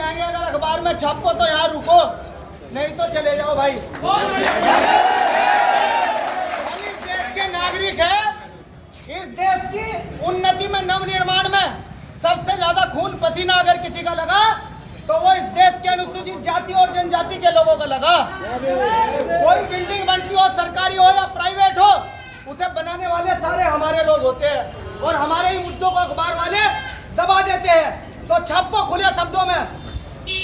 कहेंगे अगर अखबार में छापो तो यहाँ रुको, नहीं तो चले जाओ भाई। हम इस देश के नागरिक हैं। इस देश की उन्नति में, नवनिर्माण में सबसे ज्यादा खून पसीना अगर किसी का लगा तो वो इस देश के अनुसूचित जाति और जनजाति के लोगों का लगा। कोई बिल्डिंग बनती हो, सरकारी हो या प्राइवेट हो, उसे बनाने वाले सारे हमारे लोग होते हैं और हमारे ही मुद्दों को अखबार वाले दबा देते हैं। तो छापो खुले शब्दों में,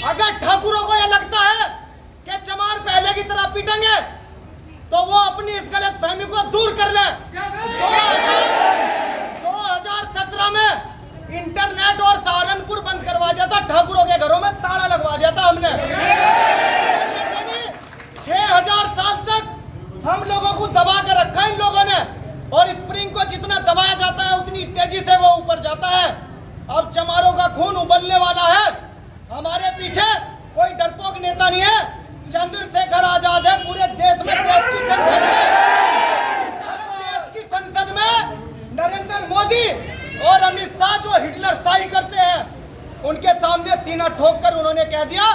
अगर ठाकुरों को यह लगता है कि चमार पहले की तरह पीटेंगे तो वो अपनी इस गलत फहमी को दूर कर ले। 2017 में इंटरनेट और सहारनपुर बंद करवा दिया था, ठाकुरों के घरों में ताला लगवा दिया था हमने। 6000 साल तक हम लोगों को दबा कर रखा इन लोगों ने, और स्प्रिंग को जितना दबाया जाता है उतनी तेजी से वो ऊपर जाता है। अब चमारों का खून उबलने वाला है। हमारे पीछे कोई डरपोक नेता नहीं है। चंद्रशेखर आजाद है पूरे देश में, देश की संसद में नरेंद्र मोदी और अमित शाह जो हिटलर शाही करते हैं, उनके सामने सीना ठोक कर उन्होंने कह दिया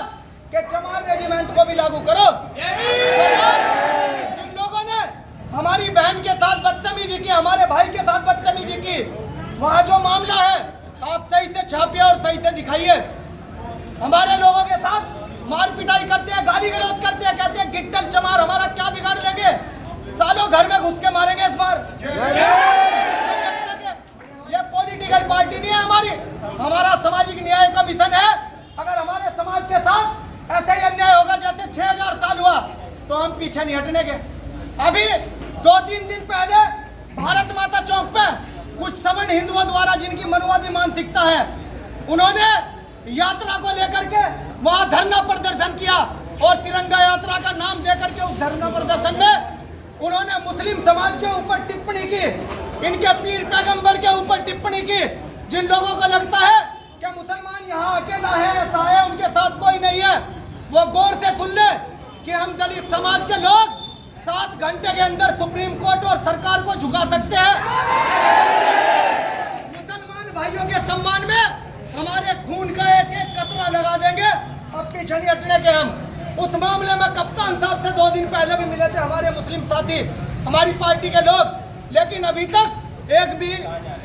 कि चमार रेजिमेंट को भी लागू करो। जिन लोगों ने हमारी बहन के साथ बदतमीजी की, हमारे भाई के साथ बदतमीजी की, वहाँ जो मामला है आप सही से छापिए और सही से दिखाइए। हमारे लोगों के साथ मार पिटाई करते हैं, गाली गलौज करते हैं, कहते हैं गिट्टल चमार हमारा क्या बिगाड़ लेंगे, सालों घर में घुस के मारेंगे इस बार। ये पॉलिटिकल पार्टी नहीं है हमारी, हमारा सामाजिक न्याय का मिशन है। अगर हमारे समाज के साथ ऐसा ही अन्याय होगा जैसे 6000 साल हुआ तो हम पीछे नहीं हटने के। अभी 2-3 दिन पहले भारत माता चौक पे कुछ सवर्ण हिंदुओं द्वारा, जिनकी मनुवादी मानसिकता है, उन्होंने यात्रा को लेकर के वहां धरना प्रदर्शन किया और तिरंगा यात्रा का नाम देकर के उस धरना प्रदर्शन में उन्होंने मुस्लिम समाज के ऊपर टिप्पणी की, इनके पीर पैगंबर के ऊपर टिप्पणी की। जिन लोगों को लगता है कि मुसलमान यहाँ अकेला है, ऐसा है, उनके साथ कोई नहीं है, वो गौर से सुन ले कि हम दलित समाज के लोग 7 घंटे के अंदर सुप्रीम कोर्ट और सरकार को झुका सकते हैं। मुसलमान भाइयों के सम्मान में हमारे खून का एक एक कतरा लगा देंगे। अब पीछे नहीं हटने के हम। उस मामले में कप्तान साहब से 2 दिन पहले भी मिले थे हमारे मुस्लिम साथी, हमारी पार्टी के लोग, लेकिन अभी तक एक भी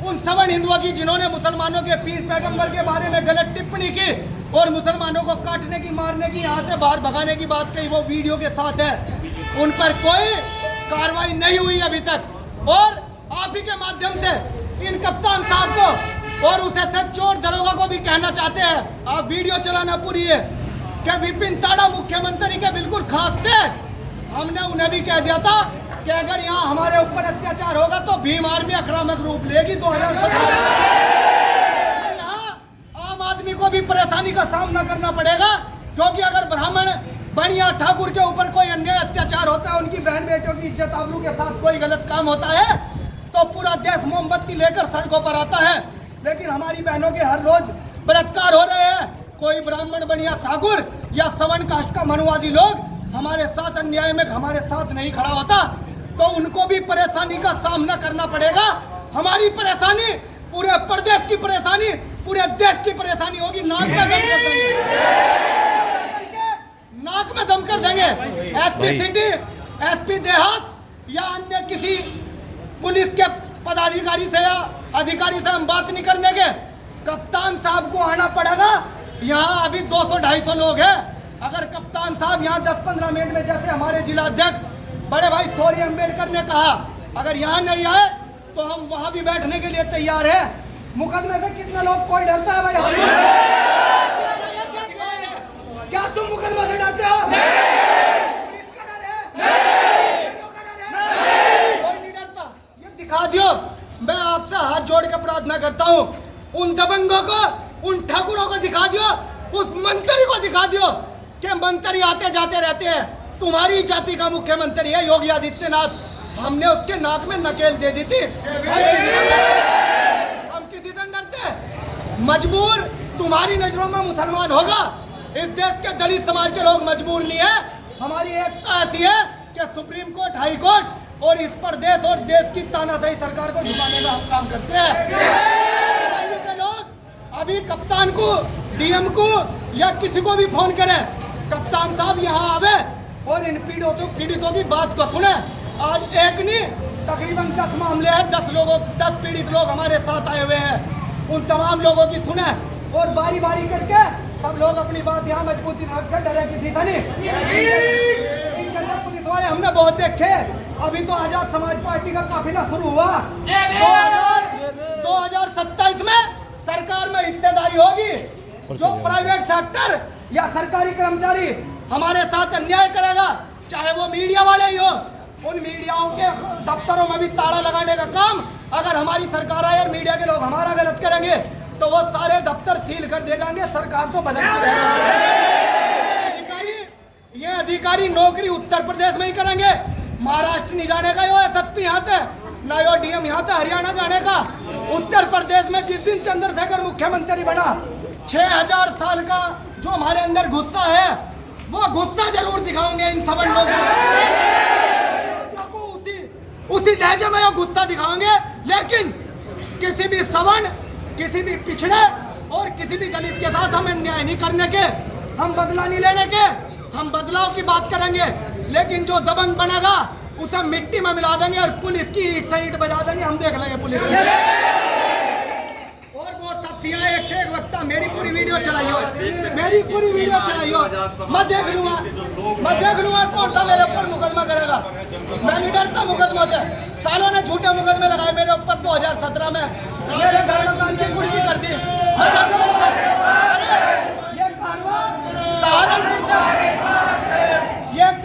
उन सवर्ण हिंदुओं की जिन्होंने मुसलमानों के पीर पैगंबर के बारे में गलत टिप्पणी की और मुसलमानों को काटने की, मारने की, यहाँ से बाहर भगाने की बात कही, वो वीडियो के साथ है, उन पर कोई कार्रवाई नहीं हुई अभी तक। और आप ही के माध्यम से इन कप्तान साहब को और उस एसएस चोर दरोगा को भी कहना चाहते हैं, आप वीडियो चलाना पूरी है कि विपिन ताड़ा मुख्यमंत्री के बिल्कुल खास थे। हमने उन्हें भी कह दिया था कि अगर यहाँ हमारे ऊपर अत्याचार होगा तो भीम आर्मी आक्रामक रूप लेगी। 2017 यहाँ आम आदमी को भी परेशानी का सामना करना पड़ेगा, क्योंकि अगर ब्राह्मण बढ़िया ठाकुर के ऊपर कोई अन्याय अत्याचार होता है, उनकी बहन बेटियों की इज्जत आबरू के साथ कोई गलत काम होता है, तो पूरा देश मोमबत्ती लेकर सड़कों पर आता है। लेकिन हमारी बहनों के हर रोज बलात्कार हो रहे हैं। कोई ब्राह्मण बढ़िया ठाकुर या सवर्ण कास्ट का मनुवादी लोग हमारे साथ अन्याय में हमारे साथ नहीं खड़ा होता, तो उनको भी परेशानी का सामना करना पड़ेगा। हमारी परेशानी पूरे प्रदेश की परेशानी, पूरे देश की परेशानी होगी। नाक में दम कर देंगे। एसपी सिटी, एसपी देहात या अन्य किसी पुलिस के पदाधिकारी से या अधिकारी से हम बात नहीं करने के। कप्तान साहब को आना पड़ेगा। यहाँ अभी 200-250 लोग हैं। अगर कप्तान साहब यहाँ 10-15 मिनट में, जैसे हमारे जिला अध्यक्ष बड़े भाई सौरी अम्बेडकर ने कहा, अगर यहाँ नहीं आए तो हम वहाँ भी बैठने के लिए तैयार है। मुकदमे से कितने लोग, कोई डरता है भाई? क्या तुम मुकदमे से डरते हो? पुलिस का डर है? कोई नहीं डरता। ये दिखा दियो। मैं आपसे हाथ जोड़ के प्रार्थना करता हूँ, उन दबंगों को, उन ठाकुरों को दिखा दियो, उस मंत्री को दिखा दियो कि मंत्री आते जाते रहते हैं। तुम्हारी जाति का मुख्यमंत्री है योगी आदित्यनाथ। हमने उसके नाक में नकेल दे दी थी। हम किसी से डरते? मजबूर तुम्हारी नजरों में मुसलमान होगा। इस देश के दलित समाज के लोग मजबूर नहीं है। हमारी एकता ऐसी है कि सुप्रीम कोर्ट, हाई कोर्ट और इस प्रदेश और देश की तानाशाही सरकार को झुकाने का हम काम करते हैं। लोग अभी कप्तान को, डीएम को या किसी को भी फोन करे, कप्तान साहब यहाँ आवे और इन पीड़ितों की बात को सुने। आज एक नहीं तकरीबन 10 मामले हैं, 10 पीड़ित लोग हमारे साथ आए हुए हैं। उन तमाम लोगों की सुने और बारी बारी करके सब लोग अपनी बात यहाँ मजबूती रखकर डरे किसी से नहीं। इनके पुलिस वाले हमने बहुत देखे। अभी तो आजाद समाज पार्टी का काफिला शुरू हुआ। 2027 में सरकार में हिस्सेदारी होगी। जो प्राइवेट सेक्टर या सरकारी कर्मचारी हमारे साथ अन्याय करेगा, चाहे वो मीडिया वाले ही हो, उन मीडियाओं के दफ्तरों में भी ताला लगाने का काम अगर हमारी सरकार आए और मीडिया के लोग हमारा गलत करेंगे तो वो सारे दफ्तर सील कर दे जाएंगे। सरकार तो बदलती रहेगी। ये अधिकारी नौकरी उत्तर प्रदेश में ही करेंगे, महाराष्ट्र नहीं जाने का। यो एसएसपी यहाँ थे ना, यो डीएम यहाँ थे हरियाणा जाने का। उत्तर प्रदेश में जिस दिन चंद्रशेखर मुख्यमंत्री बना, 6000 साल का जो हमारे अंदर गुस्सा है वो गुस्सा जरूर दिखाएंगे इन सब लोगों को। उसी लहजे में गुस्सा दिखाएंगे। लेकिन किसी भी सवर्ण, किसी भी पिछड़े और किसी भी दलित के साथ हमें न्याय नहीं करने के, हम बदला नहीं लेने के। हम बदलाव की बात करेंगे, लेकिन जो दबंग बनेगा उसे मिट्टी में मिला देंगे और पुलिस की ईंट से ईंट बजा देंगे। हम देख लेंगे पुलिस और वो साथियां एक से एक वक्ता मेरी पूरी वीडियो चलाई हो, मेरी पूरी वीडियो चलाई हो। मैं देख लूंगा कौन सा मेरे ऊपर मुकदमा करेगा। मैं नहीं डरता मुकदमा से। सालों ने झूठे मुकदमे लगाए मेरे ऊपर। 2017 में मेरे घर मकान की कुर्की कर दी।